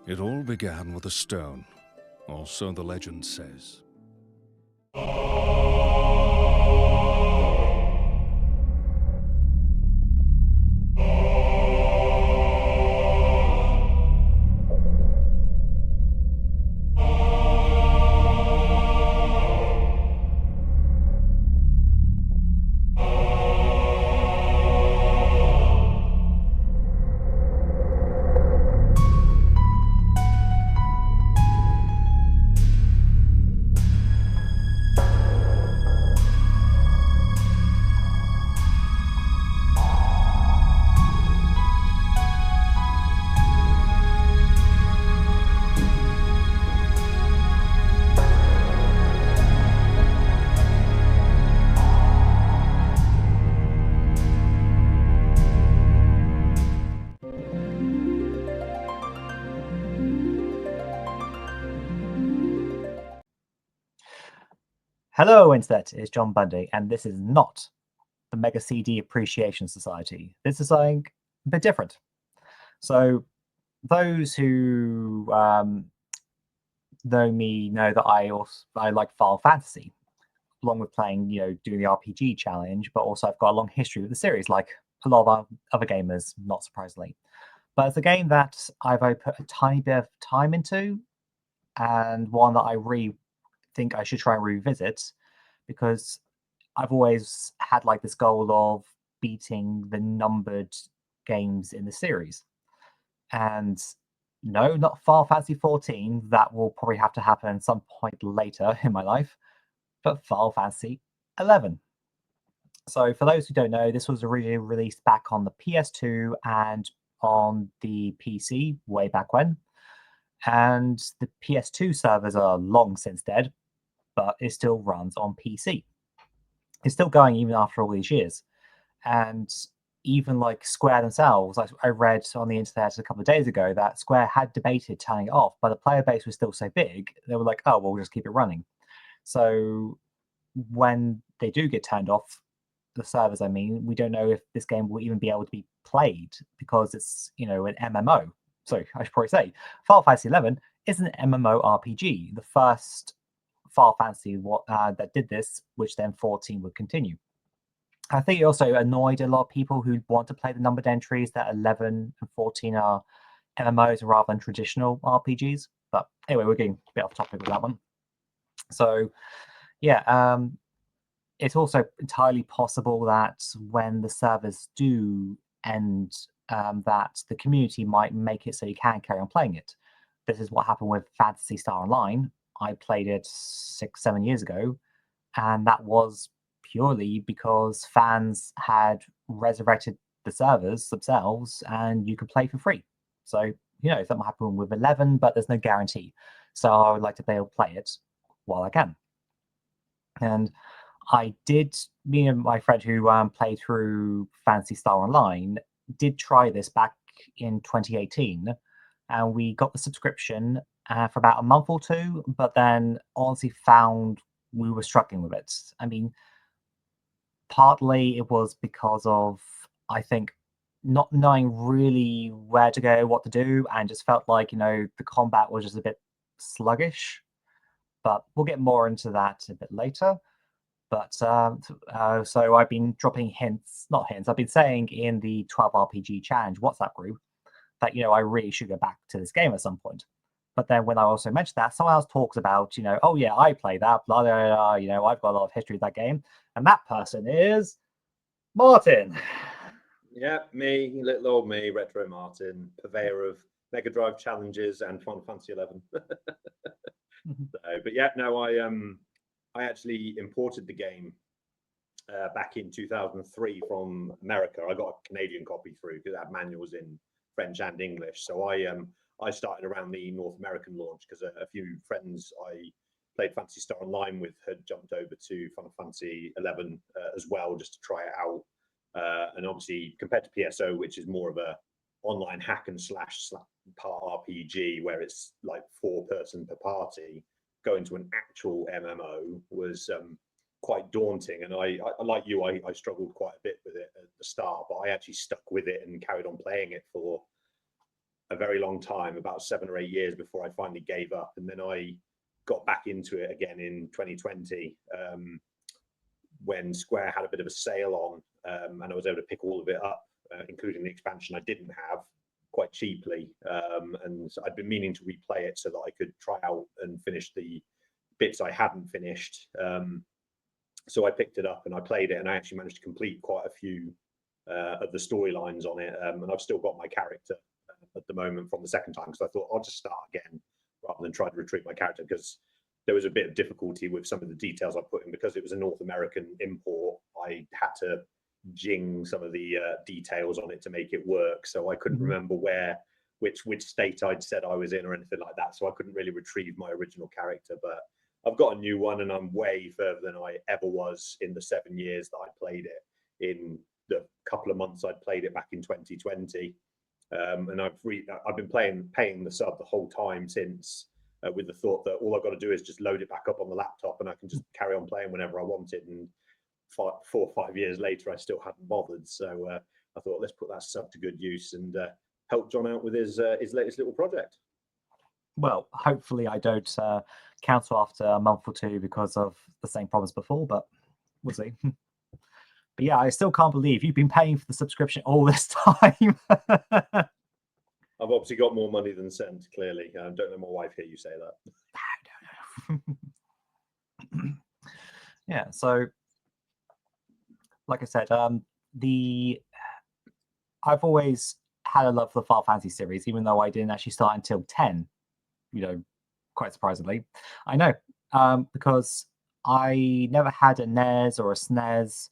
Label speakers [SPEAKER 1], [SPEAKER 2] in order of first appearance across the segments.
[SPEAKER 1] It all began with a stone, or so the legend says.
[SPEAKER 2] Hello, Internet, it's John Bundy, and this is not the Mega CD Appreciation Society. This is something a bit different. So, those who know me know that I like Final Fantasy, along with playing, doing the RPG challenge, but also I've got a long history with the series, like a lot of our other gamers, not surprisingly. But it's a game that I've put a tiny bit of time into, and one that I really think I should try and revisit because I've always had like this goal of beating the numbered games in the series. And no, not Final Fantasy 14. That will probably have to happen at some point later in my life, but Final Fantasy 11. So, for those who don't know, this was originally released back on the PS2 and on the PC way back when. And the PS2 servers are long since dead, but it still runs on PC. It's still going even after all these years. And even like Square themselves, I read on the internet a couple of days ago that Square had debated turning it off, but the player base was still so big, they were like, oh, well, we'll just keep it running. So when they do get turned off, the servers, I mean, we don't know if this game will even be able to be played because it's, an MMO. So I should probably say, Final Fantasy 11 is an MMORPG, the first Final Fantasy that did this, which then 14 would continue. I think it also annoyed a lot of people who want to play the numbered entries that 11 and 14 are MMOs rather than traditional RPGs. But anyway, we're getting a bit off topic with that one. So, yeah, it's also entirely possible that when the servers do end, that the community might make it so you can carry on playing it. This is what happened with Phantasy Star Online. I played it 6-7 years ago, and that was purely because fans had resurrected the servers themselves and you could play for free. So, that might happen with 11, but there's no guarantee. So I would like to be able to play it while I can. And me and my friend who played through Fantasy Star Online did try this back in 2018. And we got the subscription for about a month or two, but then honestly found we were struggling with it. I mean, partly it was because of, I think, not knowing really where to go, what to do, and just felt like, the combat was just a bit sluggish. But we'll get more into that a bit later. But so I've been dropping not hints, I've been saying in the 12 RPG Challenge WhatsApp group that, I really should go back to this game at some point. But then when I also mentioned that, someone else talks about, oh yeah, I play that, blah, blah, blah, I've got a lot of history with that game. And that person is Martin.
[SPEAKER 3] Yeah, me, little old me, Retro Martin, purveyor of Mega Drive challenges and Final Fantasy 11. But yeah, no, I actually imported the game back in 2003 from America. I got a Canadian copy through because that manual was in French and English. So I started around the North American launch because a few friends I played Phantasy Star Online with had jumped over to Final Fantasy 11 as well, just to try it out. And obviously, compared to PSO, which is more of a online hack and slash part RPG, where it's like 4 person per party, going to an actual MMO was quite daunting. And I like you, I struggled quite a bit with it at the start, but I actually stuck with it and carried on playing it for a very long time, about 7 or 8 years before I finally gave up. And then I got back into it again in 2020 when Square had a bit of a sale on, and I was able to pick all of it up, including the expansion I didn't have, quite cheaply. And I'd been meaning to replay it so that I could try out and finish the bits I hadn't finished. So I picked it up and I played it, and I actually managed to complete quite a few of the storylines on it. And I've still got my character at the moment from the second time, because I thought I'll just start again rather than try to retrieve my character, because there was a bit of difficulty with some of the details I put in. Because it was a North American import, I had to jing some of the details on it to make it work. So I couldn't remember which state I'd said I was in or anything like that. So I couldn't really retrieve my original character. But I've got a new one, and I'm way further than I ever was in the 7 years that I played it. In the couple of months I'd played it back in 2020, and I've been paying the sub the whole time since. With the thought that all I've got to do is just load it back up on the laptop, and I can just carry on playing whenever I want it. And 4 or 5 years later, I still hadn't bothered. So I thought, let's put that sub to good use and help John out with his latest little project.
[SPEAKER 2] Well, hopefully I don't cancel after a month or two because of the same problems before, but we'll see. But yeah, I still can't believe you've been paying for the subscription all this time.
[SPEAKER 3] I've obviously got more money than sent, clearly. I don't let my wife hear you say that.
[SPEAKER 2] I don't know. Yeah, so like I said, I've always had a love for the Final Fantasy series, even though I didn't actually start until 10, quite surprisingly. I know, because I never had a NES or a SNES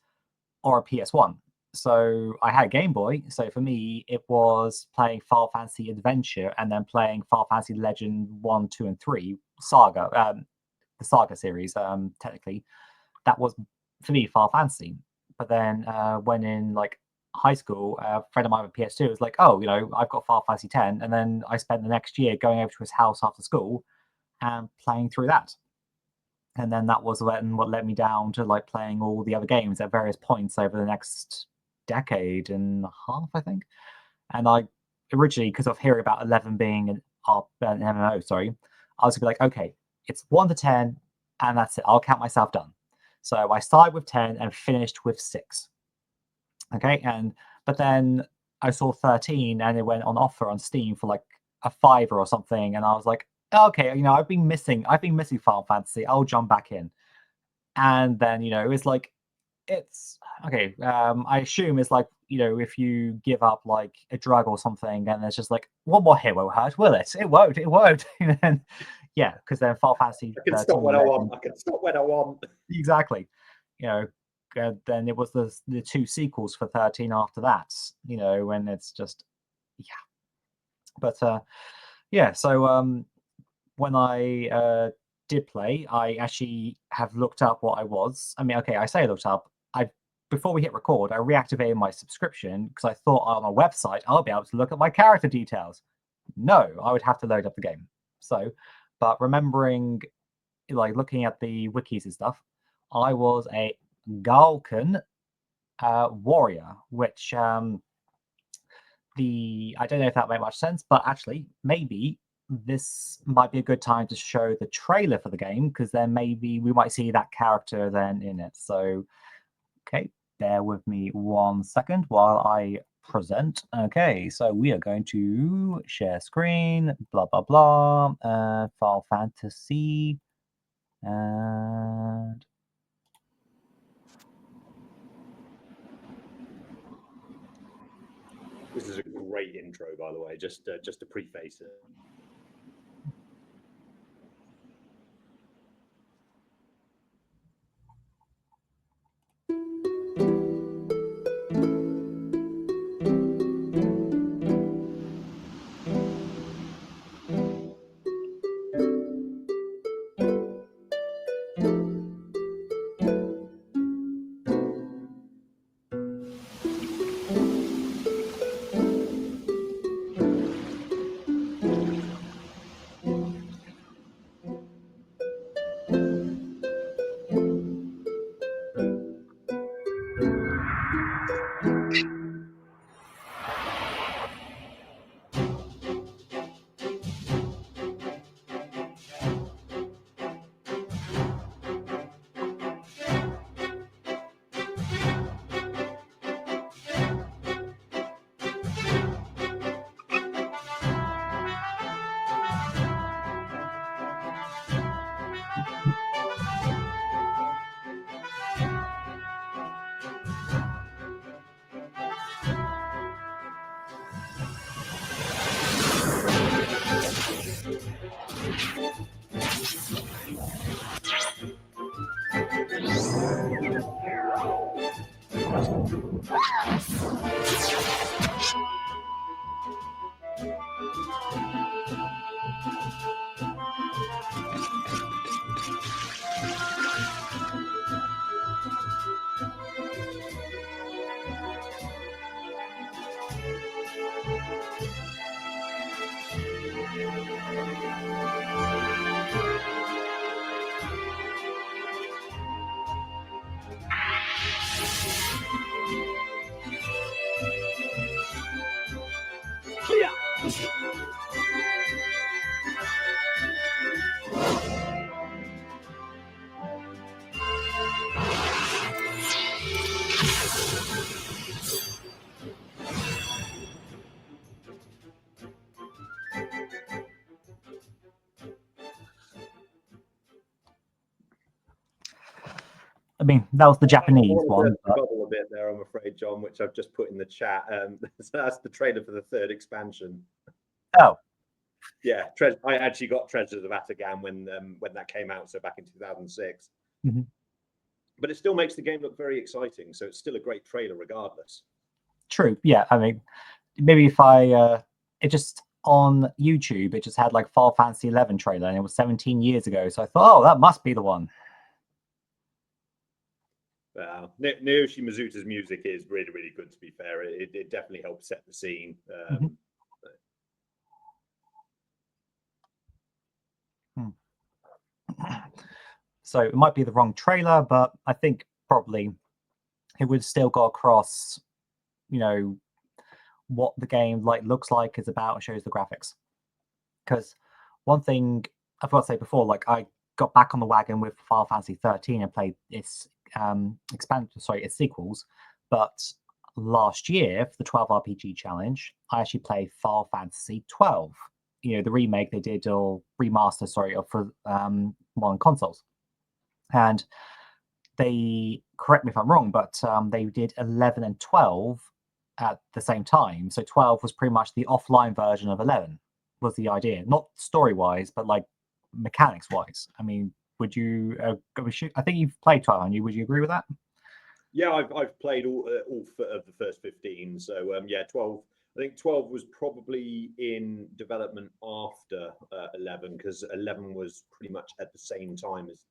[SPEAKER 2] or a PS1. So I had a Game Boy. So for me, it was playing Final Fantasy Adventure and then playing Final Fantasy Legend 1, 2, and 3 Saga, the Saga series, technically. That was, for me, Final Fantasy. But then when in high school, a friend of mine with PS2 was like, oh, I've got Final Fantasy 10. And then I spent the next year going over to his house after school and playing through that. And then that was what led me down to playing all the other games at various points over the next decade and a half, I think. And I originally, because of hearing about 11 being an MMO, I was gonna be like, okay, it's 1 to 10, and that's it. I'll count myself done. So I started with 10 and finished with 6. Okay, but then I saw 13 and it went on offer on Steam for a $5 or something, and I was like, okay, I've been missing Final Fantasy. I'll jump back in. And then it's okay. I assume it's if you give up a drug or something, and it's just one more hit won't hurt, will it? It won't. It won't. And yeah, because then Final Fantasy.
[SPEAKER 3] I can stop when I want. I can stop when I want.
[SPEAKER 2] Exactly. Then it was the 2 sequels for 13 after that. When it's just But yeah, so when I did play, I actually have looked up what I was. I mean, okay, I say I looked up. Before we hit record, I reactivated my subscription because I thought on a website I'll be able to look at my character details. No, I would have to load up the game. So, but remembering, looking at the wikis and stuff, I was a Galkan warrior, which I don't know if that made much sense, but actually maybe this might be a good time to show the trailer for the game, because then maybe we might see that character then in it. So, okay, bear with me 1 second while I present. Okay, so we are going to share screen, blah, blah, blah, Final Fantasy, and
[SPEAKER 3] This is a great intro, by the way, just to preface it.
[SPEAKER 2] I mean, that was the Japanese one.
[SPEAKER 3] To bubble a bit there, I'm afraid, John, which I've just put in the chat. So that's the trailer for the 3rd expansion.
[SPEAKER 2] Oh,
[SPEAKER 3] yeah, I actually got Treasures of Atagan when that came out, so back in 2006.
[SPEAKER 2] Mm-hmm.
[SPEAKER 3] But it still makes the game look very exciting, so it's still a great trailer regardless.
[SPEAKER 2] True. Yeah, I mean, maybe if I it just on YouTube, it just had like Final Fantasy 11 trailer, and it was 17 years ago. So I thought, oh, that must be the one.
[SPEAKER 3] Wow, Naoshi Mizuta's music is really, really good. To be fair, it definitely helps set the scene.
[SPEAKER 2] So it might be the wrong trailer, but I think probably it would still go across, you know, what the game like looks like, is about, and shows the graphics. Because one thing I forgot to say before, like I got back on the wagon with Final Fantasy 13 and played its its sequels, but last year for the 12 RPG challenge, I actually played Final Fantasy 12. You know, the remake they did, or remaster, for modern consoles. And they, correct me if I'm wrong, but they did 11 and 12 at the same time. So 12 was pretty much the offline version of 11, was the idea. Not story-wise, but like mechanics-wise. I mean, would you? I think you've played 12, haven't you? Would you agree with that?
[SPEAKER 3] Yeah, I've played all of the first 15. So yeah, 12. I think 12 was probably in development after 11, because 11 was pretty much at the same time as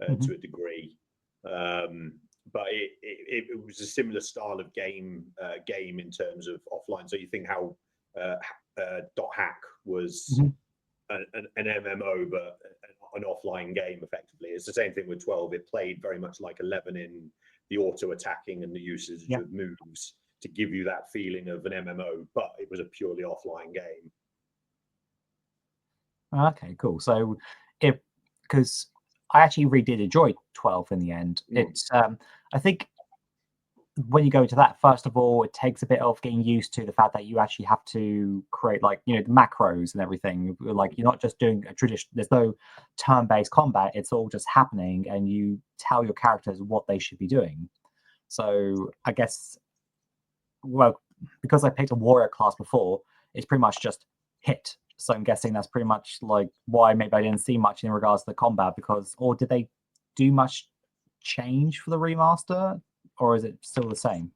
[SPEAKER 3] 10 to a degree. But it was a similar style of game in terms of offline. So you think how Dot Hack was an MMO, but an offline game effectively. It's the same thing with 12. It played very much like 11 in the auto attacking and the usage of moves to give you that feeling of an MMO, but it was a purely offline game.
[SPEAKER 2] Okay, cool. So because I actually really did enjoy 12 in the end. It's I think when you go into that, first of all, it takes a bit of getting used to the fact that you actually have to create, like, you know, the macros and everything. Like, you're not just doing a tradition. There's no turn-based combat. It's all just happening, and you tell your characters what they should be doing. So I guess, well, because I picked a warrior class before, it's pretty much just hit. So I'm guessing that's pretty much like why maybe I didn't see much in regards to the combat, because, or did they do much change for the remaster, or is it still the same?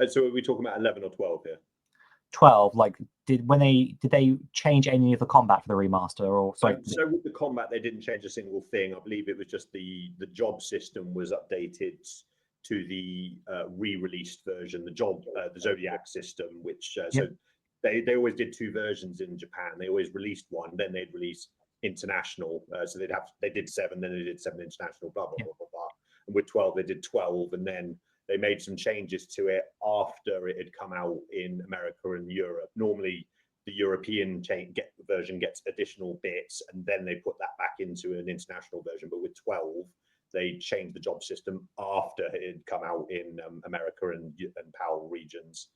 [SPEAKER 3] So are we talking about 11 or 12 here?
[SPEAKER 2] 12. Like, did they change any of the combat for the remaster, or sorry?
[SPEAKER 3] So with the combat, they didn't change a single thing. I believe it was just the job system was updated to the re-released version, the Zodiac system, which so they always did 2 versions in Japan. They always released one, then they'd release international. So they did 7, then they did 7 international, blah blah blah blah blah. And with 12, they did 12, and then they made some changes to it after it had come out in America and Europe. Normally, the European version gets additional bits, and then they put that back into an international version. But with 12, they changed the job system after it had come out in America and PAL regions.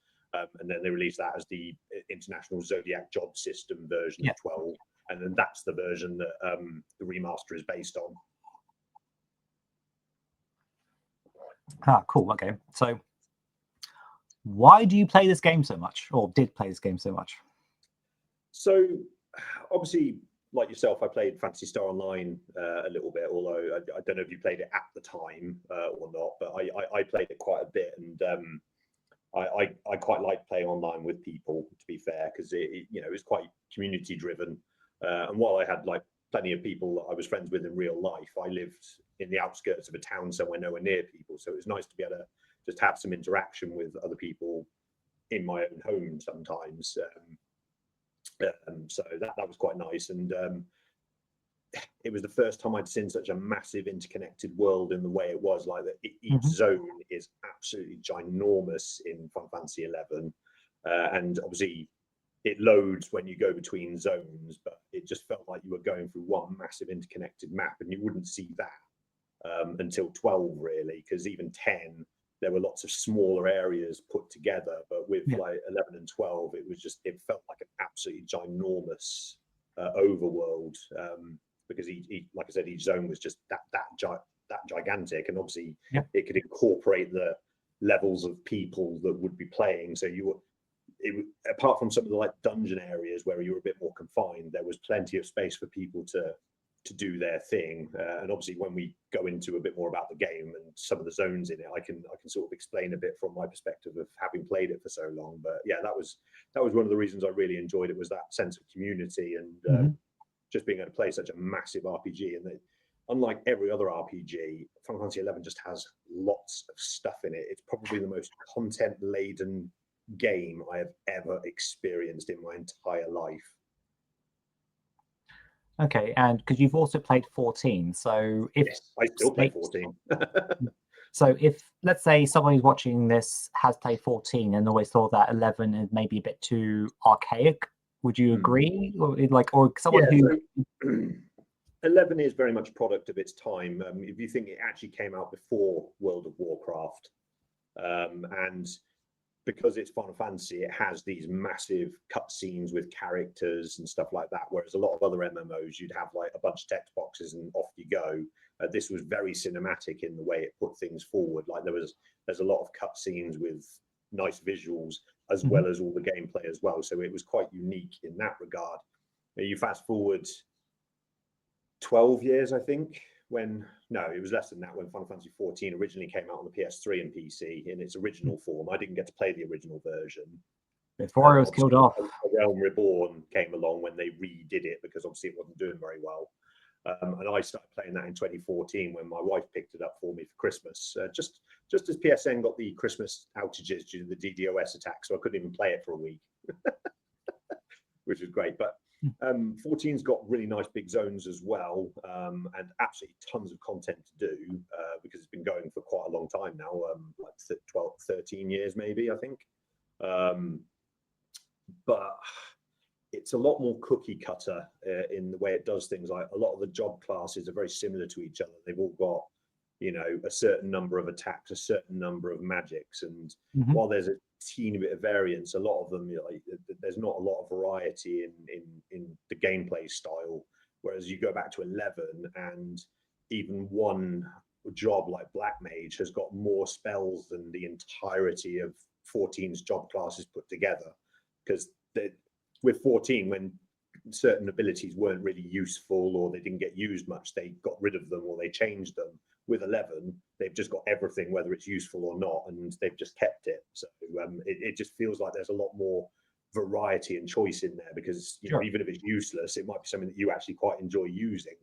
[SPEAKER 3] And then they released that as the international Zodiac job system version of 12. And then that's the version that the remaster is based on.
[SPEAKER 2] Ah, cool. Okay. So why do you play this game so much, or did play this game so much?
[SPEAKER 3] So obviously, like yourself, I played Phantasy Star Online a little bit, although I don't know if you played it at the time or not, but I played it quite a bit, and I quite like playing online with people, to be fair, because it was quite community driven. And while I had like plenty of people that I was friends with in real life, I lived in the outskirts of a town somewhere nowhere near people, so it was nice to be able to just have some interaction with other people in my own home sometimes. So that was quite nice, and it was the first time I'd seen such a massive interconnected world in the way it was. Like that, each zone is absolutely ginormous in Final Fantasy 11, and obviously it loads when you go between zones, but it just felt like you were going through one massive interconnected map, and you wouldn't see that until 12, really, because even 10, there were lots of smaller areas put together, but with like 11 and 12, it felt like an absolutely ginormous overworld, because like I said, each zone was just that gigantic, and obviously it could incorporate the levels of people that would be playing. So apart from some of the like dungeon areas where you were a bit more confined, there was plenty of space for people to do their thing. And obviously, when we go into a bit more about the game and some of the zones in it, I can sort of explain a bit from my perspective of having played it for so long. But yeah, that was one of the reasons I really enjoyed it, was that sense of community and just being able to play such a massive RPG. And unlike every other RPG, Final Fantasy 11 just has lots of stuff in it. It's probably the most content-laden game I have ever experienced in my entire life.
[SPEAKER 2] Okay, and because you've also played 14, so if
[SPEAKER 3] yes, I still play 14.
[SPEAKER 2] So if, let's say, someone who's watching this has played 14 and always thought that 11 is maybe a bit too archaic, would you agree? Or someone who...
[SPEAKER 3] So, 11 is very much a product of its time. If you think it actually came out before World of Warcraft, and because it's Final Fantasy, it has these massive cutscenes with characters and stuff like that, whereas a lot of other MMOs, you'd have like a bunch of text boxes and off you go. This was very cinematic in the way it put things forward. Like there's a lot of cutscenes with nice visuals, as well as all the gameplay as well. So it was quite unique in that regard. You fast forward 12 years, I think, it was less than that, when Final Fantasy 14 originally came out on the PS3 and PC in its original form. I didn't get to play the original version.
[SPEAKER 2] Before it was killed off.
[SPEAKER 3] Realm Reborn came along when they redid it, because obviously it wasn't doing very well. And I started playing that in 2014 when my wife picked it up for me for Christmas, just as PSN got the Christmas outages due to the DDoS attack, so I couldn't even play it for a week, which was great. But 14's got really nice big zones as well, and absolutely tons of content to do, because it's been going for quite a long time now, like 12, 13 years maybe, I think. But it's a lot more cookie cutter in the way it does things. Like a lot of the job classes are very similar to each other. They've all got, a certain number of attacks, a certain number of magics, and while there's a teeny bit of variance, a lot of them, there's not a lot of variety in the gameplay style. Whereas you go back to 11, and even one job like Black Mage has got more spells than the entirety of 14's job classes put together. Because with 14, when certain abilities weren't really useful or they didn't get used much, they got rid of them or they changed them. With 11, they've just got everything, whether it's useful or not, and they've just kept it. So it just feels like there's a lot more variety and choice in there, because even if it's useless, it might be something that you actually quite enjoy using.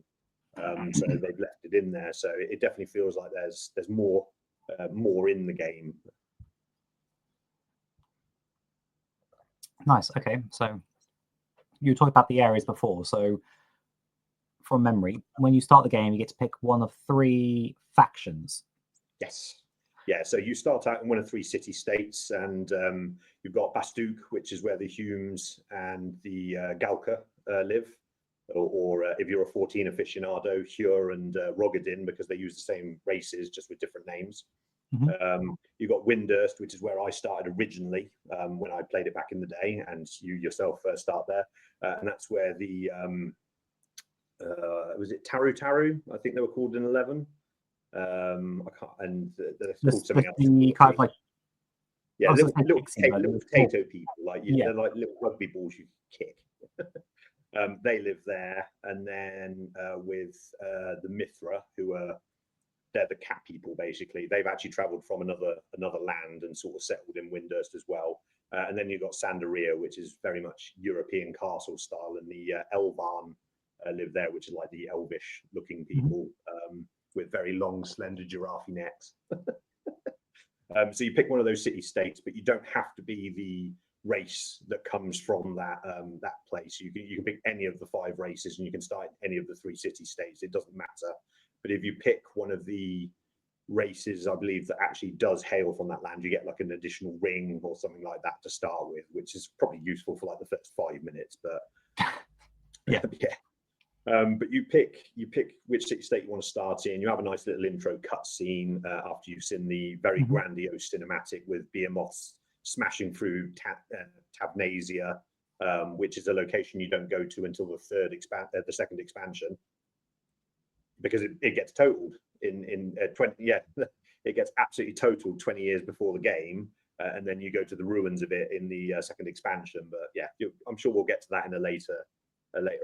[SPEAKER 3] So they've left it in there. So it definitely feels like there's more in the game.
[SPEAKER 2] Nice. Okay, so you talked about the areas before. So from memory, when you start the game, you get to pick one of 3 factions.
[SPEAKER 3] Yes. Yeah, so you start out in one of 3 city-states, and you've got Bastuk, which is where the Humes and the Galka live, or if you're a 14 aficionado, Hure and Rogadin, because they use the same races, just with different names. You've got Windurst, which is where I started originally when I played it back in the day, and you yourself start there, and that's where the was it Taru Taru? I think they were called in 11. I can't, and they're called something else.
[SPEAKER 2] Kind of like,
[SPEAKER 3] little potato people, like they're like little rugby balls you kick. They live there, and then with the Mithra, who they're the cat people basically. They've actually travelled from another land and sort of settled in Windurst as well. And then you've got Sandaria, which is very much European castle style, and the Elvan live there, which is like the elvish looking people with very long, slender giraffe necks. So you pick one of those city states, but you don't have to be race that comes from that place. You can pick any of the 5 races, and you can start any of the 3 city states. It doesn't matter. But if you pick one of the races, I believe, that actually does hail from that land, you get like an additional ring or something like that to start with, which is probably useful for like the first 5 minutes. But
[SPEAKER 2] yeah.
[SPEAKER 3] But you pick which city state you want to start in. You have a nice little intro cutscene after you've seen the very grandiose cinematic with behemoths smashing through Tabnasia, which is a location you don't go to until the second expansion, because it gets totaled in 20. Yeah, it gets absolutely totaled 20 years before the game, and then you go to the ruins of it in the second expansion. But yeah, I'm sure we'll get to that in a later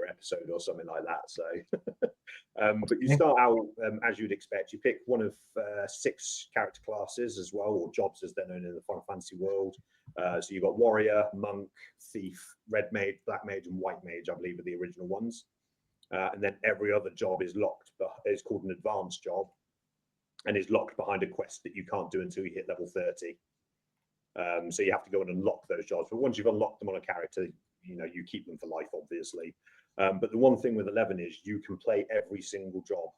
[SPEAKER 3] episode or something like that. So but you start out as you'd expect. You pick one of 6 character classes as well, or jobs as they're known in the Final Fantasy world. So you've got warrior, monk, thief, red mage, black mage, and white mage, I believe, are the original ones. And then every other job is locked, but it's called an advanced job, and is locked behind a quest that you can't do until you hit level 30. So you have to go and unlock those jobs. But once you've unlocked them on a character, you keep them for life, obviously. But the one thing with 11 is you can play every single job.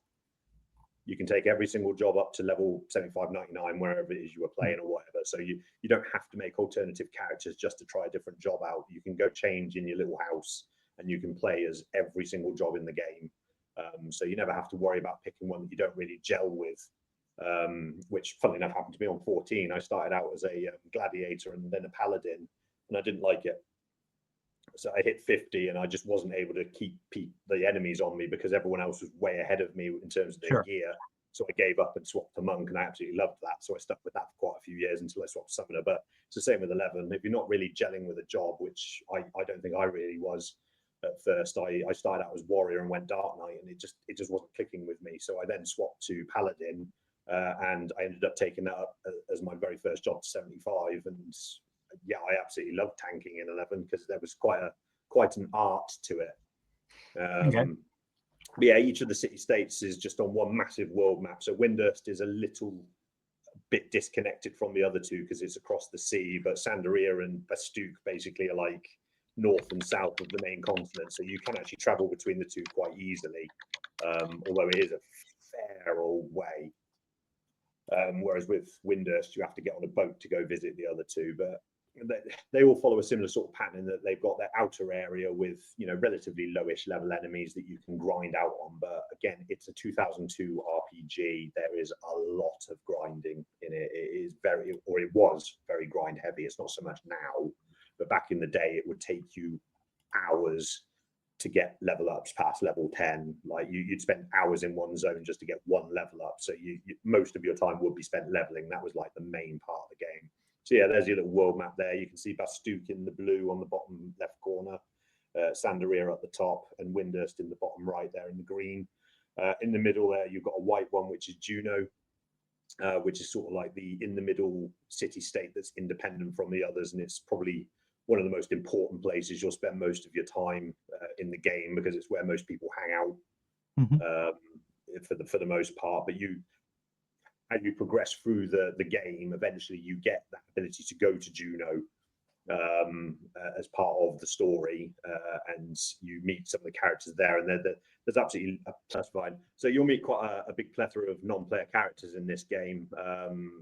[SPEAKER 3] You can take every single job up to level 75, 99, wherever it is you were playing or whatever. So you don't have to make alternative characters just to try a different job out. You can go change in your little house, and you can play as every single job in the game. So you never have to worry about picking one that you don't really gel with, which, funnily enough, happened to me on 14. I started out as a gladiator and then a paladin, and I didn't like it. So I hit 50, and I just wasn't able to keep the enemies on me because everyone else was way ahead of me in terms of their gear. So I gave up and swapped to monk, and I absolutely loved that. So I stuck with that for quite a few years until I swapped summoner. But it's the same with 11. If you're not really gelling with a job, which I don't think I really was at first, I started out as warrior and went dark knight, and it just wasn't clicking with me. So I then swapped to paladin, and I ended up taking that up as my very first job to 75. And yeah, I absolutely loved tanking in 11 because there was quite an art to it. But yeah, each of the city states is just on one massive world map. So Windhurst is a little bit disconnected from the other 2 because it's across the sea, but Sandaria and Bastook basically are like north and south of the main continent. So you can actually travel between the 2 quite easily, although it is a fair old way. Whereas with Windhurst, you have to get on a boat to go visit the other 2. But they all follow a similar sort of pattern in that they've got their outer area with relatively lowish level enemies that you can grind out on. But again, it's a 2002 RPG. There is a lot of grinding in it. It was very grind heavy. It's not so much now, but back in the day, it would take you hours to get level ups past level 10. Like you'd spend hours in one zone just to get one level up. So most of your time would be spent leveling. That was like the main part of the game. So yeah, there's your little world map there. You can see Bastook in the blue on the bottom left corner, Sandaria at the top, and Windhurst in the bottom right there in the green. In the middle there, you've got a white one, which is Juno, which is sort of like the in the middle city state that's independent from the others, and it's probably one of the most important places you'll spend most of your time in the game, because it's where most people hang out for the most part. But as you progress through the game, eventually you get that ability to go to Juno as part of the story, and you meet some of the characters there, and there's absolutely that's fine. So you'll meet quite a big plethora of non-player characters in this game.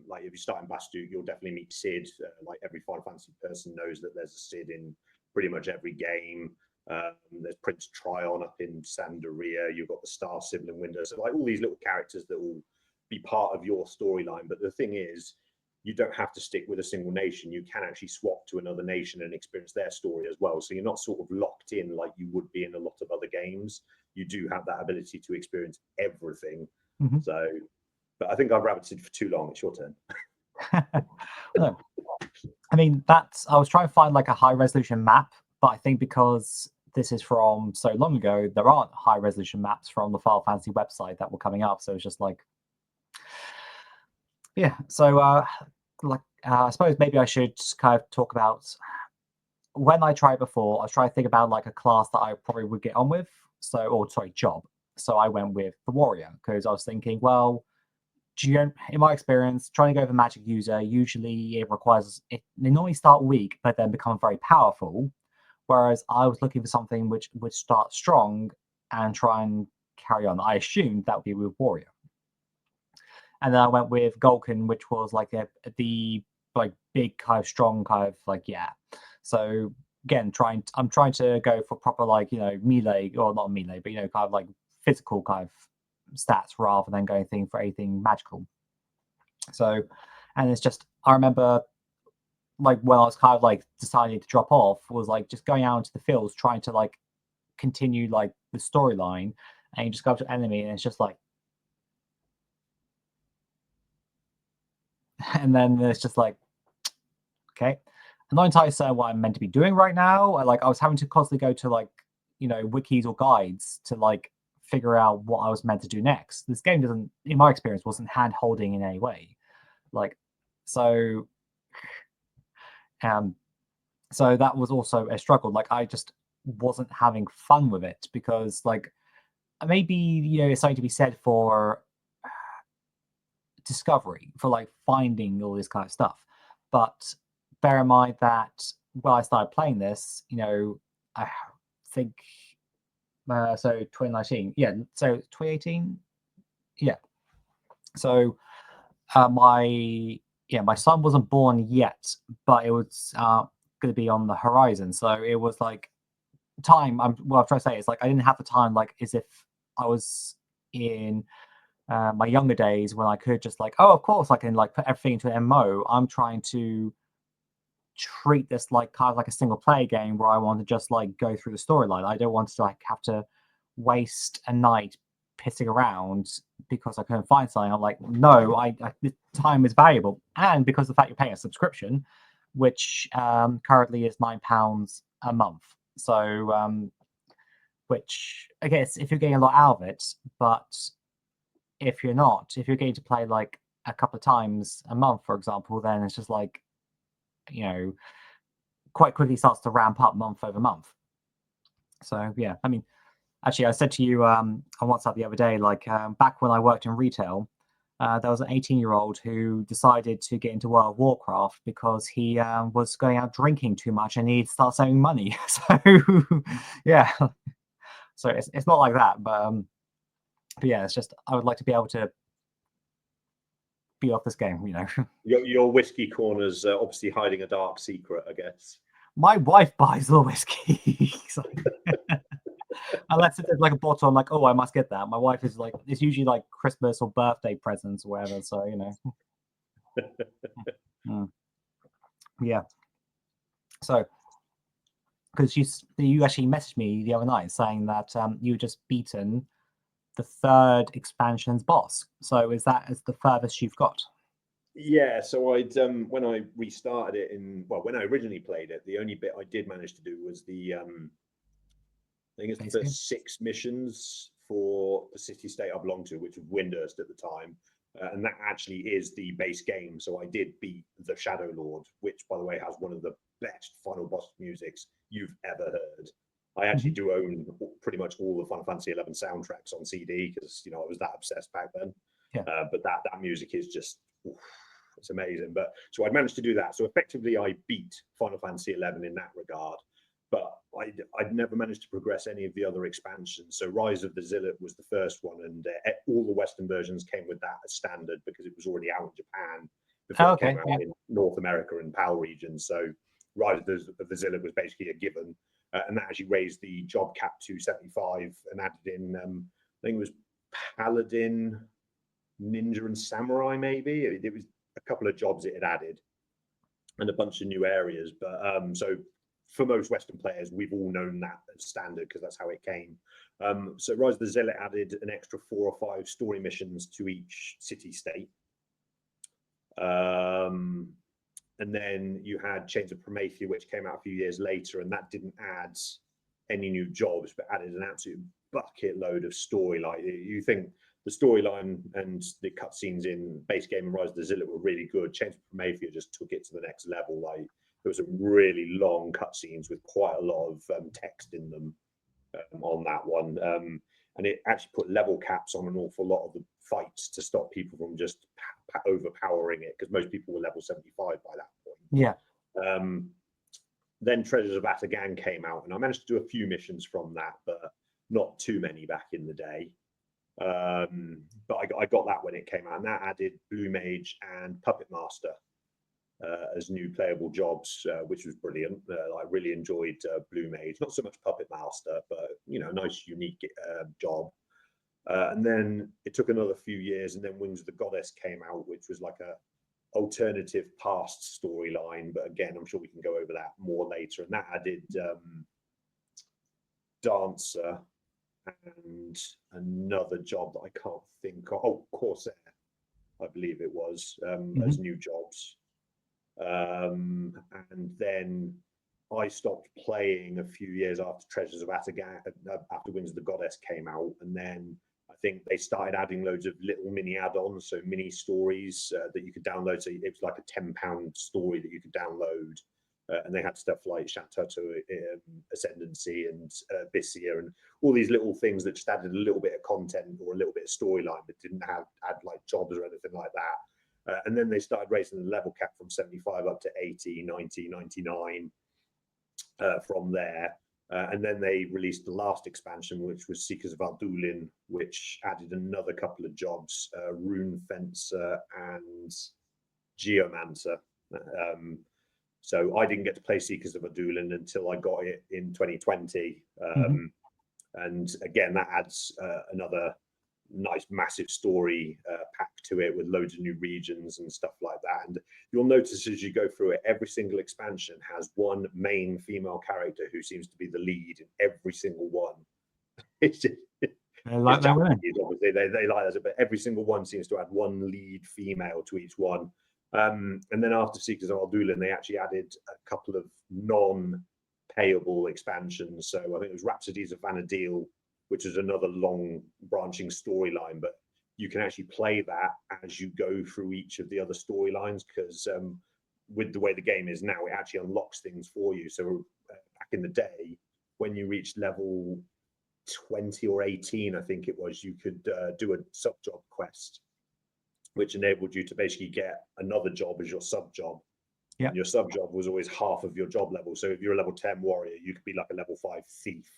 [SPEAKER 3] Like if you start in Bastook, you'll definitely meet Sid. Like every Final Fantasy person knows that there's a Sid in pretty much every game. There's Prince Tryon up in Sandaria. You've got the Star Sibling window. So like all these little characters that will be part of your storyline. But the thing is, you don't have to stick with a single nation. You can actually swap to another nation and experience their story as well. So you're not sort of locked in like you would be in a lot of other games. You do have that ability to experience everything. So, but I think I've rabbited for too long. It's your turn.
[SPEAKER 2] No. I mean, I was trying to find like a high resolution map, but I think because this is from so long ago, there aren't high resolution maps from the Final Fantasy website that were coming up. So it's just like, yeah. So I suppose maybe I should kind of talk about when I tried before. I was trying to think about like a class that I probably would get on with. Job. So I went with the warrior because I was thinking, well, in my experience, trying to go for magic user, usually it requires they normally start weak, but then become very powerful. Whereas I was looking for something which would start strong and try and carry on. I assumed that would be with warrior, and then I went with Golkin, which was like the like big kind of strong kind of like So again, I'm trying to go for proper like melee, or not melee, but kind of like physical kind of stats rather than going for anything magical. So, and it's just I remember like when I was kind of like deciding to drop off was like just going out into the fields trying to like continue like the storyline, and you just go up to an enemy and it's just like, and then it's just like, okay, I'm not entirely certain what I'm meant to be doing right now. I was having to constantly go to like wikis or guides to like figure out what I was meant to do next. This game doesn't, in my experience, wasn't hand holding in any way. Like, so so that was also a struggle. Like I just wasn't having fun with it because like maybe it's something to be said for discovery, for like finding all this kind of stuff. But bear in mind that when I started playing this, I think so 2019, so 2018, so my son wasn't born yet, but it was going to be on the horizon. So it was like time. What I'm trying to say is like I didn't have the time, like as if I was in my younger days when I could just like, oh, of course I can like put everything into an MMO. I'm trying to treat this like kind of like a single player game where I want to just like go through the storyline. I don't want to like have to waste a night pissing around because I couldn't find something. I'm like, no, the time is valuable, and because of the fact you're paying a subscription, which currently is £9 a month. So, which I guess if you're getting a lot out of it, but if you're not, if you're getting to play like a couple of times a month, for example, then it's just like, quite quickly starts to ramp up month over month. So yeah, I mean, actually, I said to you on WhatsApp the other day, like back when I worked in retail, there was an 18-year-old who decided to get into World of Warcraft because he was going out drinking too much and he'd start saving money. So yeah, so it's not like that, but yeah, it's just I would like to be able to be off this game.
[SPEAKER 3] Your whiskey corner's obviously hiding a dark secret, I guess.
[SPEAKER 2] My wife buys the whiskey. Unless it's like a bottle, I'm like, oh, I must get that. My wife is like, it's usually like Christmas or birthday presents or whatever. So yeah. So because you actually messaged me the other night saying that you just beaten the 3rd expansion's boss. So is the furthest you've got?
[SPEAKER 3] Yeah, so I'd when I restarted it when I originally played it, the only bit I did manage to do was the I think it's the first 6 missions for the city-state I belonged to, which was Windhurst at the time, and that actually is the base game. So I did beat the Shadow Lord, which, by the way, has one of the best final boss musics you've ever heard. I actually do own pretty much all the Final Fantasy 11 soundtracks on CD because I was that obsessed back then.
[SPEAKER 2] Yeah.
[SPEAKER 3] But that music is just it's amazing. But so I'd managed to do that. So effectively, I beat Final Fantasy 11 in that regard. But I'd never managed to progress any of the other expansions. So Rise of the Zealot was the first one, and all the Western versions came with that as standard because it was already out in Japan before it came out in North America and PAL regions. So Rise of the Zealot was basically a given, and that actually raised the job cap to 75 and added in, I think it was Paladin, Ninja, and Samurai. Maybe it was a couple of jobs it had added, and a bunch of new areas. But so for most Western players, we've all known that as standard because that's how it came. So Rise of the Zealot added an extra 4 or 5 story missions to each city-state. And then you had Chains of Promethea, which came out a few years later, and that didn't add any new jobs, but added an absolute bucket load of story. Like, you think the storyline and the cutscenes in base game and Rise of the Zealot were really good. Chains of Promethea just took it to the next level. Like, there was some really long cutscenes with quite a lot of text in them on that one. and it actually put level caps on an awful lot of the fights to stop people from just overpowering it, because most people were level 75 by that point.
[SPEAKER 2] Yeah.
[SPEAKER 3] Then Treasures of Atagan came out, and I managed to do a few missions from that, but not too many back in the day. But I got that when it came out, and that added Blue Mage and Puppet Master as new playable jobs, which was brilliant. I really enjoyed Blue Mage, not so much Puppet Master, but nice, unique job. And then it took another few years, and then Wings of the Goddess came out, which was like a alternative past storyline. But again, I'm sure we can go over that more later. And that added Dancer and another job that I can't think of. Oh, Corsair, I believe it was, as new jobs. And then I stopped playing a few years after Treasures of Atagan, after Wings of the Goddess came out, and then I think they started adding loads of little mini add-ons, so mini stories that you could download. So it was like a £10 story that you could download, and they had stuff like Chateau Ascendancy and Bissia, and all these little things that just added a little bit of content or a little bit of storyline, but didn't add like jobs or anything like that. And then they started raising the level cap from 75 up to 80, 90, 99 from there. And then they released the last expansion, which was Seekers of Ardulin, which added another couple of jobs, Rune Fencer and Geomancer. So I didn't get to play Seekers of Ardulin until I got it in 2020. And again, that adds another nice massive story pack to it with loads of new regions and stuff like that. And you'll notice as you go through it, every single expansion has one main female character who seems to be the lead in every single one. It's just,
[SPEAKER 2] they like that women.
[SPEAKER 3] Obviously they like that, but every single one seems to add one lead female to each one. And then after Seekers of Ardulin, they actually added a couple of non-payable expansions. So I think it was Rhapsodies of Vana'diel, which is another long branching storyline, but you can actually play that as you go through each of the other storylines, because with the way the game is now, it actually unlocks things for you. So back in the day, when you reached level 20 or 18, I think it was, you could do a sub-job quest, which enabled you to basically get another job as your sub-job. Yeah. And your sub-job was always half of your job level. So if you're a level 10 warrior, you could be like a level 5 thief,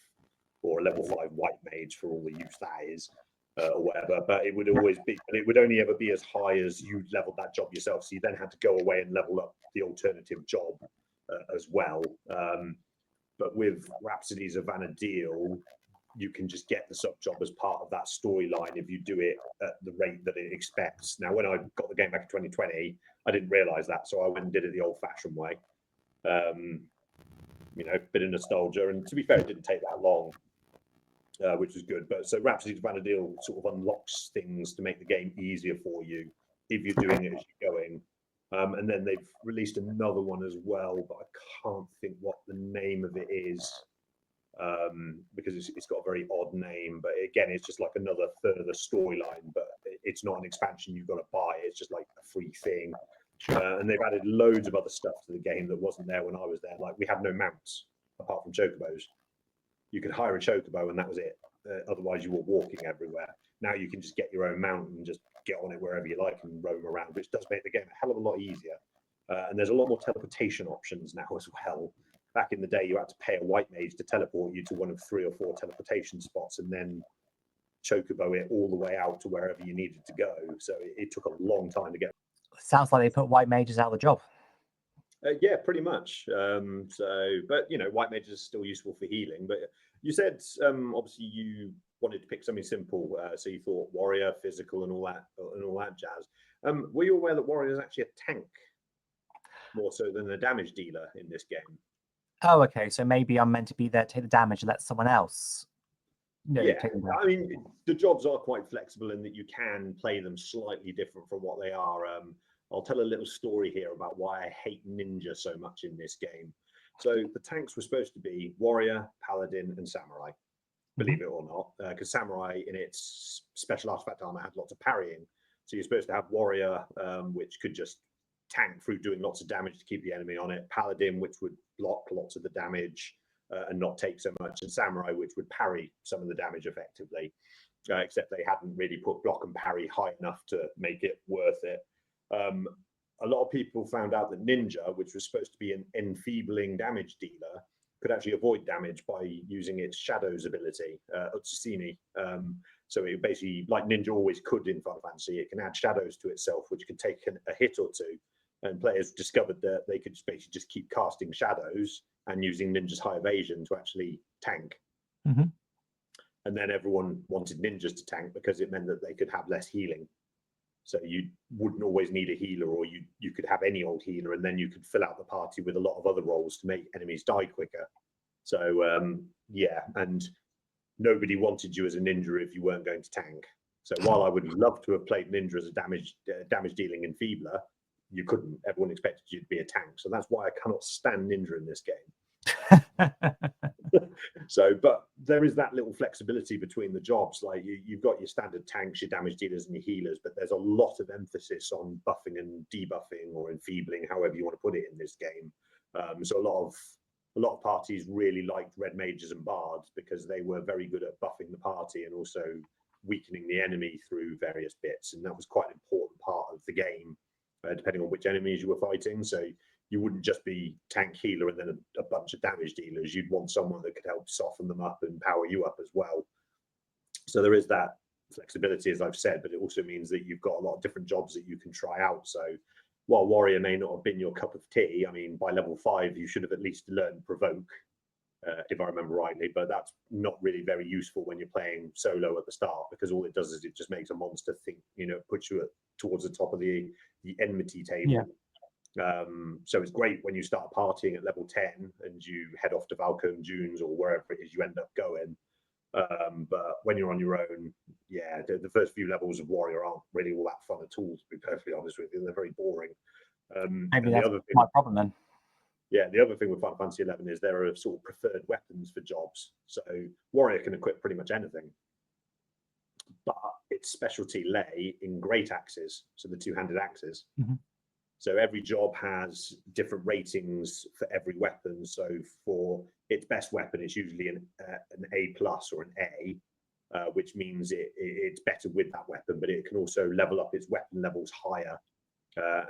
[SPEAKER 3] or a level 5 white mage for all the use that is, or whatever. But it would always be, but it would only ever be as high as you leveled that job yourself. So you then had to go away and level up the alternative job as well. But with Rhapsodies of Vana'diel, you can just get the sub job as part of that storyline if you do it at the rate that it expects. Now, when I got the game back in 2020, I didn't realize that, so I went and did it the old-fashioned way. Bit of nostalgia, and to be fair, it didn't take that long, which was good. But so Rhapsody of Vana'diel sort of unlocks things to make the game easier for you if you're doing it as you're going. And then they've released another one as well, but I can't think what the name of it is, because it's got a very odd name. But again, it's just like another further storyline, but it's not an expansion you've got to buy. It's just like a free thing. And they've added loads of other stuff to the game that wasn't there when I was there. Like, we had no mounts apart from chocobos. You could hire a chocobo and that was it. Otherwise, you were walking everywhere. Now you can just get your own mount and just get on it wherever you like and roam around, which does make the game a hell of a lot easier. And there's a lot more teleportation options now as well. Back in the day, you had to pay a white mage to teleport you to one of 3 or 4 teleportation spots and then chocobo it all the way out to wherever you needed to go. So it took a long time to get.
[SPEAKER 2] Sounds like they put white mages out of the job.
[SPEAKER 3] Yeah, pretty much. But white mages are still useful for healing. But you said obviously you wanted to pick something simple, so you thought warrior, physical, and all that jazz. Were you aware that warrior is actually a tank more so than a damage dealer in this game?
[SPEAKER 2] Oh, okay. So maybe I'm meant to be there to take the damage and let someone else.
[SPEAKER 3] Yeah, I mean, the jobs are quite flexible in that you can play them slightly different from what they are. I'll tell a little story here about why I hate ninja so much in this game. So the tanks were supposed to be warrior, paladin, and samurai, believe it or not, because samurai in its special artifact armor had lots of parrying. So you're supposed to have warrior, which could just tank through doing lots of damage to keep the enemy on it, paladin, which would block lots of the damage, and not take so much, and samurai, which would parry some of the damage effectively, except they hadn't really put block and parry high enough to make it worth it. A lot of people found out that ninja, which was supposed to be an enfeebling damage dealer, could actually avoid damage by using its shadows ability, Utsusimi. So it basically, like ninja always could in Final Fantasy, it can add shadows to itself, which can take a hit or two. And players discovered that they could basically just keep casting shadows and using ninja's high evasion to actually tank.
[SPEAKER 2] Mm-hmm.
[SPEAKER 3] And then everyone wanted ninjas to tank because it meant that they could have less healing. So you wouldn't always need a healer, or you could have any old healer, and then you could fill out the party with a lot of other roles to make enemies die quicker. So yeah, and nobody wanted you as a ninja if you weren't going to tank. So while I would love to have played ninja as a damage dealing enfeebler, you couldn't. Everyone expected you to be a tank. So that's why I cannot stand ninja in this game. So, but there is that little flexibility between the jobs. Like you've got your standard tanks, your damage dealers, and your healers, but there's a lot of emphasis on buffing and debuffing or enfeebling, however you want to put it in this game. So a lot of parties really liked red mages and bards because they were very good at buffing the party and also weakening the enemy through various bits, and that was quite an important part of the game, depending on which enemies you were fighting. So you wouldn't just be tank healer and then a bunch of damage dealers. You'd want someone that could help soften them up and power you up as well. So there is that flexibility, as I've said, but it also means that you've got a lot of different jobs that you can try out. So while warrior may not have been your cup of tea, I mean, by level 5, you should have at least learned provoke, if I remember rightly, but that's not really very useful when you're playing solo at the start, because all it does is it just makes a monster think, puts you towards the top of the enmity table.
[SPEAKER 2] Yeah.
[SPEAKER 3] So it's great when you start partying at level 10 and you head off to Valcombe Dunes or wherever it is you end up going. But when you're on your own, yeah, the first few levels of warrior aren't really all that fun at all, to be perfectly honest with you. They're very boring.
[SPEAKER 2] Maybe that's my problem then.
[SPEAKER 3] Yeah, the other thing with Final Fantasy 11 is there are sort of preferred weapons for jobs. So warrior can equip pretty much anything, but its specialty lay in great axes, so the two-handed axes.
[SPEAKER 2] Mm-hmm.
[SPEAKER 3] So every job has different ratings for every weapon. So for its best weapon, it's usually an A+ or an A, which means it's better with that weapon, but it can also level up its weapon levels higher.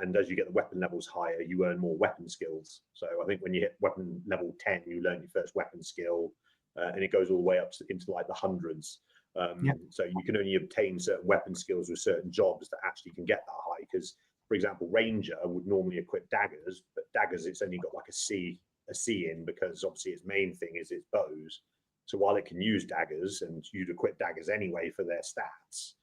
[SPEAKER 3] And as you get the weapon levels higher, you earn more weapon skills. So I think when you hit weapon level 10, you learn your first weapon skill, and it goes all the way up into like the hundreds. So you can only obtain certain weapon skills with certain jobs that actually can get that high. Because, for example, Ranger would normally equip daggers, but daggers, it's only got like a C in, because obviously its main thing is its bows. So while it can use daggers, and you'd equip daggers anyway for their stats,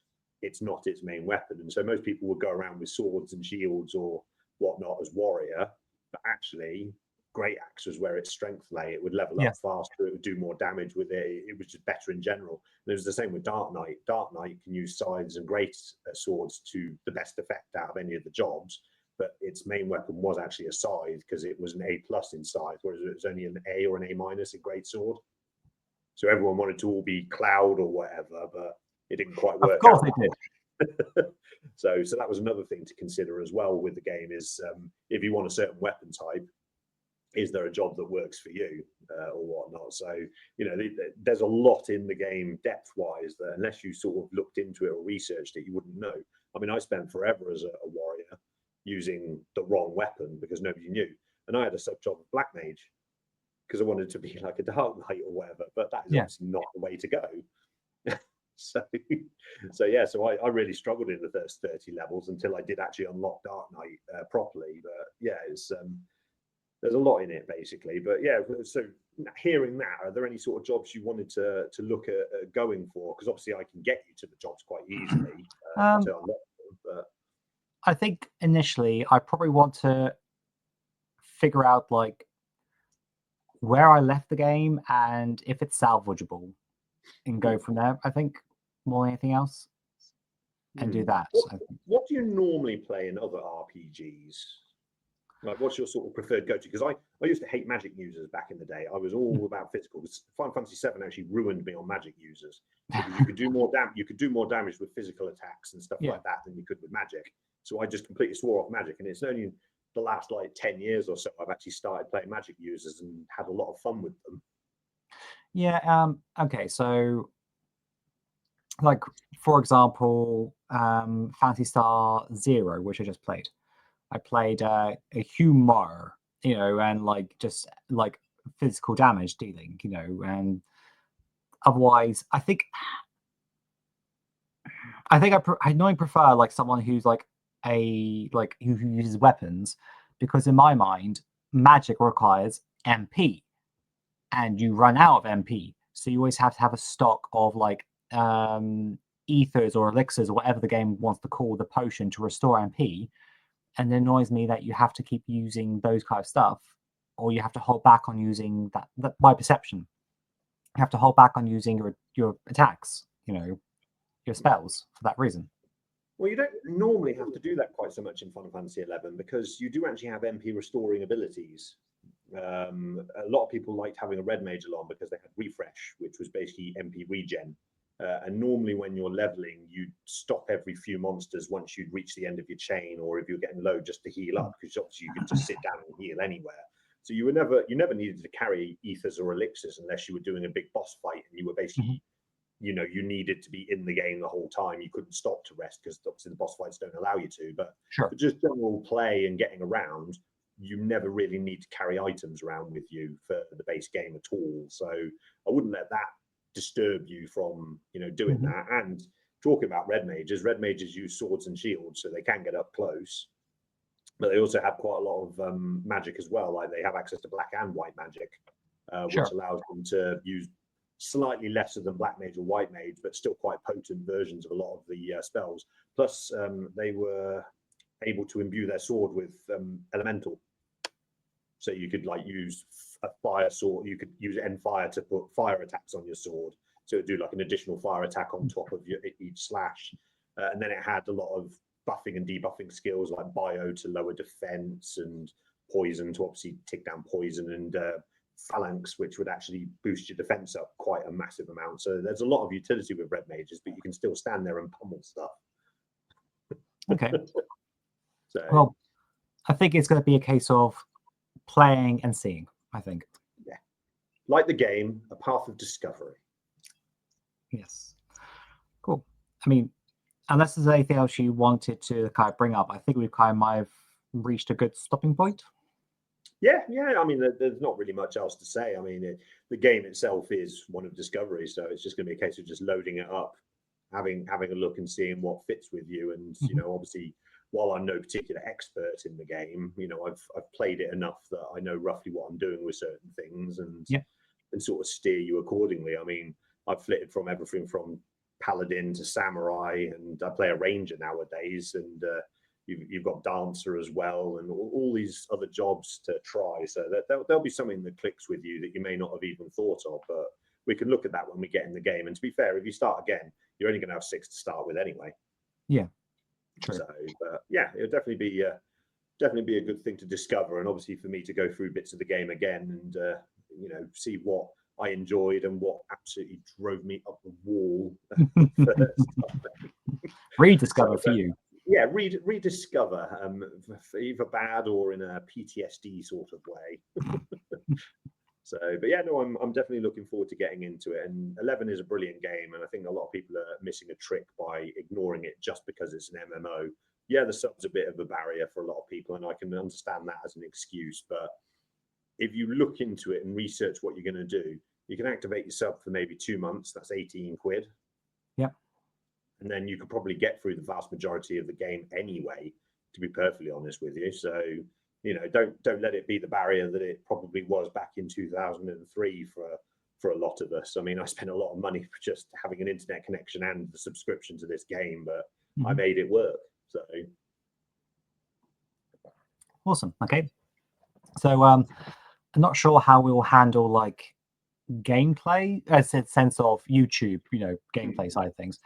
[SPEAKER 3] it's not its main weapon. And so most people would go around with swords and shields or whatnot as warrior, but actually great axe was where its strength lay. It would level up faster, it would do more damage with it. It was just better in general. And it was the same with Dark Knight. Dark Knight can use scythes and great swords to the best effect out of any of the jobs, but its main weapon was actually a scythe, because it was an A+ in scythe, whereas it was only an A or an A- in great sword. So everyone wanted to all be Cloud or whatever, but it didn't quite work.
[SPEAKER 2] Of course it did.
[SPEAKER 3] So that was another thing to consider as well with the game, is if you want a certain weapon type, is there a job that works for you or whatnot? So, there's a lot in the game depth-wise that unless you sort of looked into it or researched it, you wouldn't know. I mean, I spent forever as a warrior using the wrong weapon because nobody knew. And I had a sub-job of Black Mage because I wanted to be like a Dark Knight or whatever, but that is obviously not the way to go. So I really struggled in the first 30 levels until I did actually unlock Dark Knight properly. But yeah, it's there's a lot in it basically. But yeah, so hearing that, are there any sort of jobs you wanted to look at going for? Because obviously I can get you to the jobs quite easily to unlock them. But
[SPEAKER 2] I think initially I probably want to figure out like where I left the game and if it's salvageable, and go from there. I think more than anything else, and do that.
[SPEAKER 3] What do you normally play in other RPGs? Like, what's your sort of preferred go-to? Because I used to hate magic users back in the day. I was all about physical. Final Fantasy 7 actually ruined me on magic users, because you could do more damage with physical attacks and stuff like that than you could with magic. So I just completely swore off magic, and it's only the last like 10 years or so I've actually started playing magic users and had a lot of fun with them.
[SPEAKER 2] Yeah. Okay. So, like for example, Fantasy Star Zero, which I just played. I played a humor, and like just like physical damage dealing, and otherwise, I normally prefer like someone who's like who uses weapons, because in my mind, magic requires MP, and you run out of MP, so you always have to have a stock of like ethers or elixirs or whatever the game wants to call the potion to restore MP. And it annoys me that you have to keep using those kind of stuff, or you have to hold back on using that my perception. You have to hold back on using your attacks, your spells for that reason.
[SPEAKER 3] Well, you don't normally have to do that quite so much in Final Fantasy XI because you do actually have MP restoring abilities. A lot of people liked having a red mage along because they had refresh, which was basically MP regen. And normally when you're leveling, you'd stop every few monsters once you'd reach the end of your chain, or if you're getting low, just to heal up, because obviously you could just sit down and heal anywhere. So you never needed to carry ethers or elixirs unless you were doing a big boss fight and you were basically, you needed to be in the game the whole time. You couldn't stop to rest because obviously the boss fights don't allow you to. But
[SPEAKER 2] Sure.
[SPEAKER 3] for just general play and getting around, you never really need to carry items around with you for the base game at all. So I wouldn't let that disturb you from doing that. And talking about red mages use swords and shields, so they can get up close, but they also have quite a lot of magic as well. Like they have access to black and white magic, which allows them to use slightly lesser than black mage or white mage, but still quite potent versions of a lot of the spells. Plus they were able to imbue their sword with elemental, so you could like use a fire sword. You could use Fire to put fire attacks on your sword, so it'd do like an additional fire attack on top of each slash. And then it had a lot of buffing and debuffing skills like bio to lower defense, and poison to obviously tick down poison, and phalanx, which would actually boost your defense up quite a massive amount. So there's a lot of utility with red mages, but you can still stand there and pummel stuff.
[SPEAKER 2] Okay.
[SPEAKER 3] So,
[SPEAKER 2] well, I think it's going to be a case of playing and seeing, I think.
[SPEAKER 3] Yeah. Like the game, a path of discovery.
[SPEAKER 2] Yes. Cool. I mean, unless there's anything else you wanted to kind of bring up, I think we kind of might have reached a good stopping point.
[SPEAKER 3] Yeah. I mean, there's not really much else to say. I mean, the game itself is one of discovery, so it's just going to be a case of just loading it up, having a look and seeing what fits with you. And obviously, while I'm no particular expert in the game, I've played it enough that I know roughly what I'm doing with certain things, and sort of steer you accordingly. I mean, I've flitted from everything from paladin to samurai, and I play a ranger nowadays, and you've got dancer as well, and all these other jobs to try. So there'll be something that clicks with you that you may not have even thought of, but we can look at that when we get in the game. And to be fair, if you start again, you're only going to have 6 to start with anyway.
[SPEAKER 2] Yeah. True.
[SPEAKER 3] So, yeah, it'll definitely be a good thing to discover, and obviously for me to go through bits of the game again and see what I enjoyed and what absolutely drove me up the wall.
[SPEAKER 2] Rediscover for you.
[SPEAKER 3] Yeah, rediscover, either bad or in a PTSD sort of way. So, but yeah, no, I'm definitely looking forward to getting into it. And 11 is a brilliant game, and I think a lot of people are missing a trick by ignoring it just because it's an MMO. Yeah, the sub's a bit of a barrier for a lot of people, and I can understand that as an excuse. But if you look into it and research what you're going to do, you can activate your sub for maybe 2 months. That's 18 quid.
[SPEAKER 2] Yep.
[SPEAKER 3] And then you could probably get through the vast majority of the game anyway, to be perfectly honest with you. So, don't let it be the barrier that it probably was back in 2003 for a lot of us. I mean, I spent a lot of money for just having an internet connection and the subscription to this game, but I made it work. So
[SPEAKER 2] awesome. Okay. So I'm not sure how we will handle like gameplay as a sense of YouTube, gameplay side of things.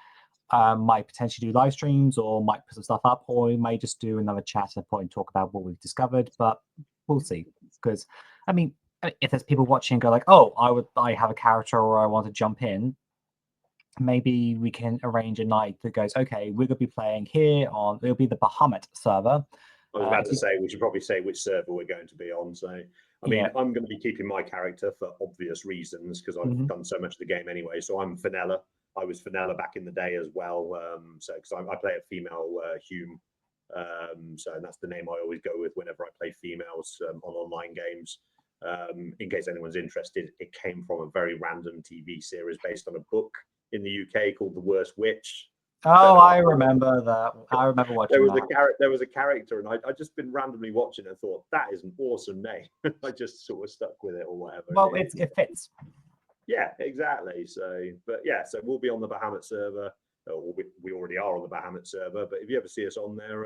[SPEAKER 2] Might potentially do live streams, or might put some stuff up, or we may just do another chat at a point and talk about what we've discovered, but we'll see. Because I mean, if there's people watching and go like, oh, I have a character, or I want to jump in, maybe we can arrange a night that goes, okay, we're gonna be playing here on, it'll be the Bahamut server.
[SPEAKER 3] I was about to say, we should probably say which server we're going to be on. So I mean,
[SPEAKER 2] Yeah.
[SPEAKER 3] I'm going to be keeping my character for obvious reasons because I've done so much of the game anyway. So I'm Fenella. I was Fenella back in the day as well. So because I play a female Hume, so that's the name I always go with whenever I play females on online games. In case anyone's interested, it came from a very random TV series based on a book in the UK called The Worst Witch.
[SPEAKER 2] Oh, I remember that. I remember watching
[SPEAKER 3] There was a character, and I'd just been randomly watching and thought that is an awesome name. I just sort of stuck with it or whatever.
[SPEAKER 2] Well, it fits.
[SPEAKER 3] Yeah, exactly. So, but yeah, so we'll be on the Bahamut server. Or we already are on the Bahamut server. But if you ever see us on there,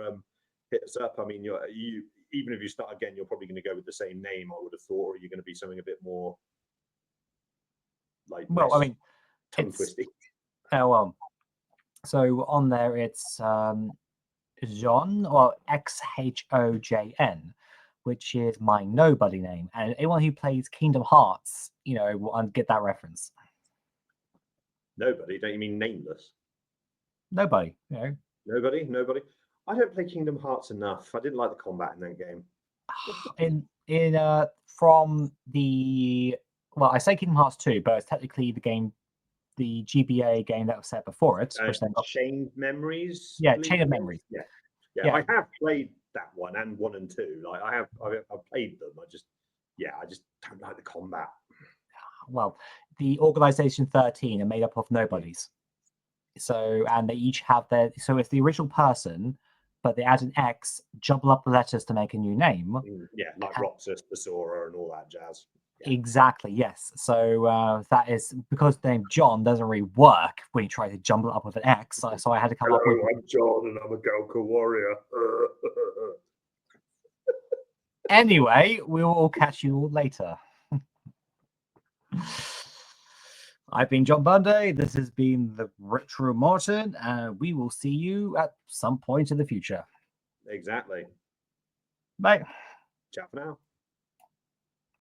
[SPEAKER 3] hit us up. I mean, you even if you start again, you're probably going to go with the same name, I would have thought, or you're going to be something a bit more like.
[SPEAKER 2] Well, I mean,
[SPEAKER 3] tongue twisty.
[SPEAKER 2] Oh well. So on there, it's Xhojn or XHOJN, which is my nobody name, and anyone who plays Kingdom Hearts, will get that reference.
[SPEAKER 3] Nobody? Don't you mean nameless?
[SPEAKER 2] Nobody,
[SPEAKER 3] Nobody. I don't play Kingdom Hearts enough. I didn't like the combat in that game.
[SPEAKER 2] From the I say Kingdom Hearts 2, but it's technically the GBA game that was set before it, which then got
[SPEAKER 3] Chained Memories.
[SPEAKER 2] Yeah, Chain of Memories.
[SPEAKER 3] Yeah. I have played that one and 1 and 2. Like I've played them. I just don't like the combat.
[SPEAKER 2] Well, the Organization 13 are made up of nobodies. So, and they each have so it's the original person, but they add an X, jumble up the letters to make a new name.
[SPEAKER 3] Yeah, like Roxas, Basora, and all that jazz.
[SPEAKER 2] Yeah. Exactly, yes. So that is because the name John doesn't really work when you try to jumble it up with an X. So I had to come up with.
[SPEAKER 3] I'm John, and I'm a Goku warrior.
[SPEAKER 2] Anyway, we will catch you all later. I've been John Bunday. This has been the Retro Martin, and we will see you at some point in the future.
[SPEAKER 3] Exactly.
[SPEAKER 2] Bye.
[SPEAKER 3] Ciao for now.